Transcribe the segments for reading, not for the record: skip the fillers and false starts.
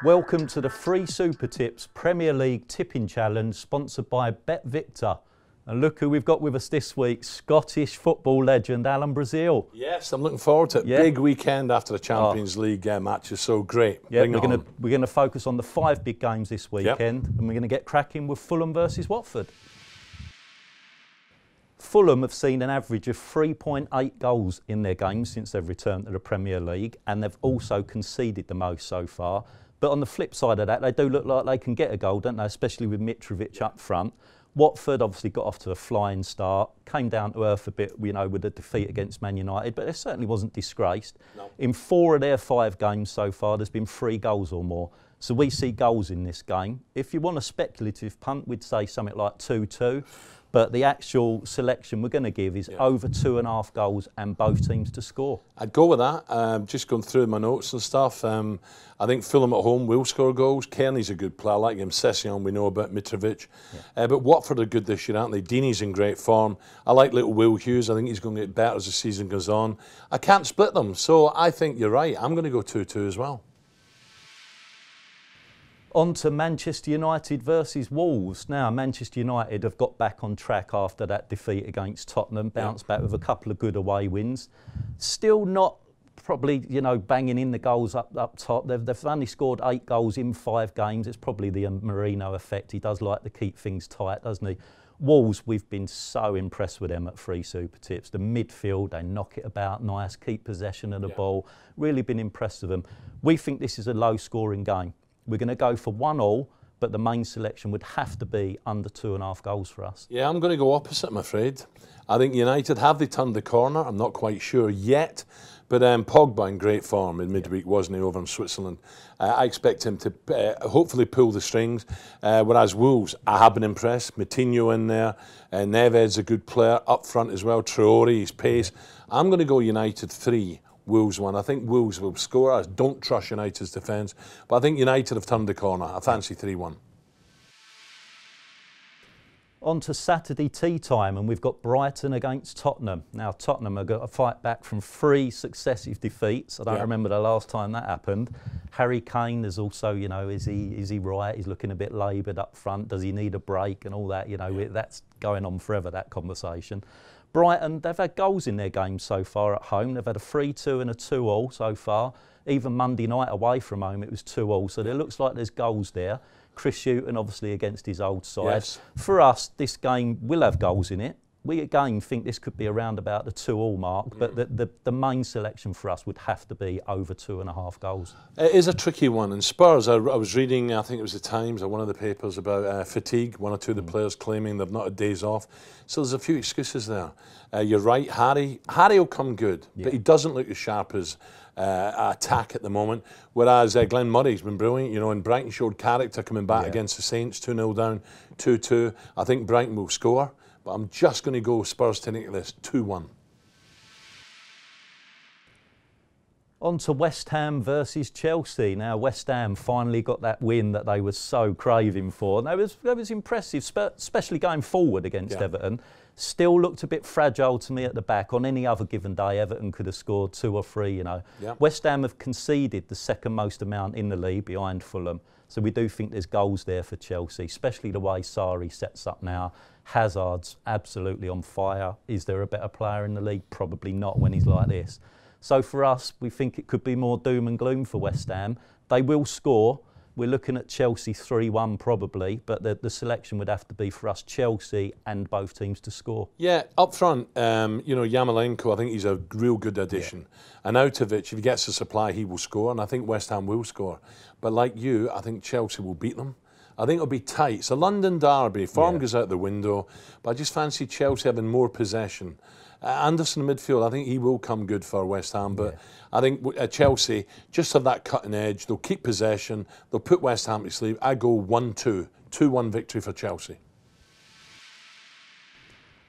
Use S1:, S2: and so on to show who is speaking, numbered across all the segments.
S1: Welcome to the Free Super Tips Premier League Tipping Challenge, sponsored by Bet Victor. And look who we've got with us this week, Scottish football legend Alan Brazil.
S2: Yes, I'm looking forward to it. Yeah. Big weekend after the Champions League match is so great.
S1: Yeah, we're going to focus on the 5 big games this weekend, and we're going to get cracking with Fulham versus Watford. Fulham have seen an average of 3.8 goals in their games since they've returned to the Premier League, and they've also conceded the most so far. But on the flip side of that, they do look like they can get a goal, don't they? Especially with Mitrovic up front. Watford obviously got off to a flying start, came down to earth a bit, you know, with a defeat against Man United, but it certainly wasn't disgraced. No. In 4 of their 5 games so far, there's been 3 goals or more. So we see goals in this game. If you want a speculative punt, we'd say something like 2-2. But the actual selection we're going to give is over 2.5 goals and both teams to score.
S2: I'd go with that. Just going through my notes and stuff. I think Fulham at home will score goals. Kearney's a good player. I like him. Session, we know about Mitrovic. But Watford are good this year, aren't they? Deeney's in great form. I like little Will Hughes. I think he's going to get better as the season goes on. I can't split them. So I think you're right. I'm going to go 2-2 as well.
S1: On to Manchester United versus Wolves. Now, Manchester United have got back on track after that defeat against Tottenham, bounced back with a couple of good away wins. Still not probably, you know, banging in the goals up top. They've only scored 8 goals in 5 games. It's probably the Mourinho effect. He does like to keep things tight, doesn't he? Wolves, we've been so impressed with them at Free Super Tips. The midfield, they knock it about nice, keep possession of the ball. Really been impressed with them. We think this is a low-scoring game. We're going to go for 1-1, but the main selection would have to be under 2.5 goals for us.
S2: Yeah, I'm going to go opposite, I'm afraid. I think United, have they turned the corner? I'm not quite sure yet. But Pogba in great form in midweek, wasn't he, over in Switzerland? I expect him to hopefully pull the strings. Whereas Wolves, I have been impressed. Moutinho in there. Neves a good player up front as well. Traore, his pace. I'm going to go United 3. Wolves 1. I think Wolves will score. I don't trust United's defence, but I think United have turned the corner. I fancy 3-1.
S1: On to Saturday tea time, and we've got Brighton against Tottenham. Now, Tottenham have got to fight back from 3 successive defeats. I don't remember the last time that happened. Harry Kane is also, you know, is he right? He's looking a bit laboured up front. Does he need a break and all that? You know, that's going on forever, that conversation. Brighton, they've had goals in their games so far at home. They've had a 3-2 and a 2-2 so far. Even Monday night away from home, it was 2-2. So it looks like there's goals there. Chris Hughton, obviously, against his old side. Yes. For us, this game will have goals in it. We, again, think this could be around about the 2-2 mark, but the main selection for us would have to be over 2.5 goals.
S2: It is a tricky one. And Spurs, I was reading, I think it was the Times or one of the papers about fatigue. 1 or 2 of the players claiming they've not had days off. So there's a few excuses there. You're right, Harry will come good, but he doesn't look as sharp as attack at the moment. Whereas Glenn Murray's been brilliant, you know, and Brighton showed character coming back against the Saints, 2-0 down, 2-2. I think Brighton will score. But I'm just going to go Spurs to nick this, 2-1.
S1: On to West Ham versus Chelsea. Now, West Ham finally got that win that they were so craving for. That was impressive, especially going forward against Everton. Still looked a bit fragile to me at the back. On any other given day, Everton could have scored 2 or 3, you know. West Ham have conceded the second most amount in the league behind Fulham. So we do think there's goals there for Chelsea, especially the way Sarri sets up now. Hazard's absolutely on fire. Is there a better player in the league? Probably not when he's like this. So for us, we think it could be more doom and gloom for West Ham. They will score. We're looking at Chelsea 3-1 probably, but the selection would have to be for us Chelsea and both teams to score.
S2: Yeah, up front, you know, Yarmolenko, I think he's a real good addition. And Arnautovic, if he gets the supply, he will score, and I think West Ham will score. But like you, I think Chelsea will beat them. I think it'll be tight. It's a London derby. Form goes out the window, but I just fancy Chelsea having more possession. Anderson in midfield, I think he will come good for West Ham, but I think Chelsea just have that cutting edge. They'll keep possession. They'll put West Ham to sleep. I go 1-2. 2-1 victory for Chelsea.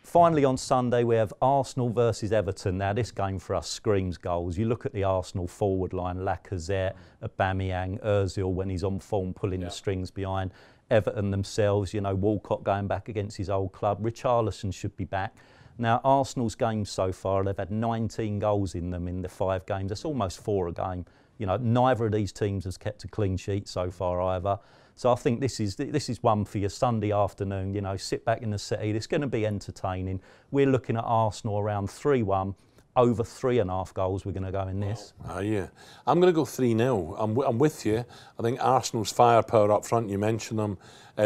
S1: Finally on Sunday we have Arsenal versus Everton. Now this game for us screams goals. You look at the Arsenal forward line, Lacazette, Aubameyang, Ozil when he's on form pulling the strings behind. Everton themselves, you know, Walcott going back against his old club. Richarlison should be back. Now Arsenal's games so far, they've had 19 goals in them in the 5 games. That's almost 4 a game. You know, neither of these teams has kept a clean sheet so far either. So I think this is one for your Sunday afternoon. You know, sit back in the settee. It's going to be entertaining. We're looking at Arsenal around 3-1. Over 3.5 goals we're going to go in this.
S2: Yeah. I'm going to go 3-0. I'm with you. I think Arsenal's firepower up front, you mentioned them,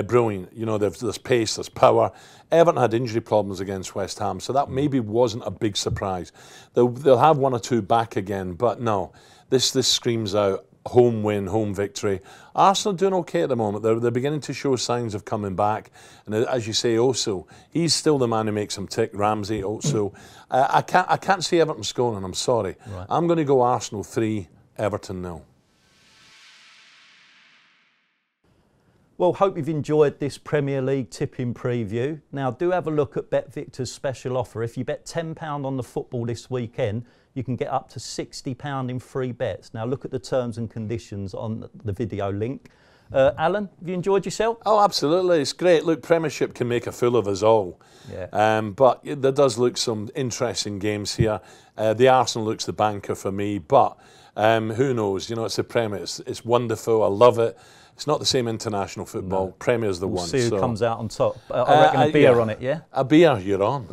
S2: brilliant. You know, there's pace, there's power. Everton had injury problems against West Ham, so that maybe wasn't a big surprise. They'll have one or two back again, but no, this screams out home win, home victory. Arsenal doing okay at the moment. They're beginning to show signs of coming back. And as you say, also, he's still the man who makes them tick, Ramsey also. I can't see Everton scoring, I'm sorry.
S1: Right.
S2: I'm going to go Arsenal 3, Everton 0.
S1: Well, hope you've enjoyed this Premier League tipping preview. Now, do have a look at BetVictor's special offer. If you bet £10 on the football this weekend, you can get up to £60 in free bets. Now, look at the terms and conditions on the video link. Alan, have you enjoyed yourself?
S2: Oh, absolutely. It's great. Look, Premiership can make a fool of us all.
S1: Yeah.
S2: But there does look some interesting games here. The Arsenal looks the banker for me, but who knows? You know, it's the Premier. It's wonderful. I love it. It's not the same international football. No. Premier's the one.
S1: See who comes out on top. I reckon a beer on it, yeah?
S2: A beer, you're on.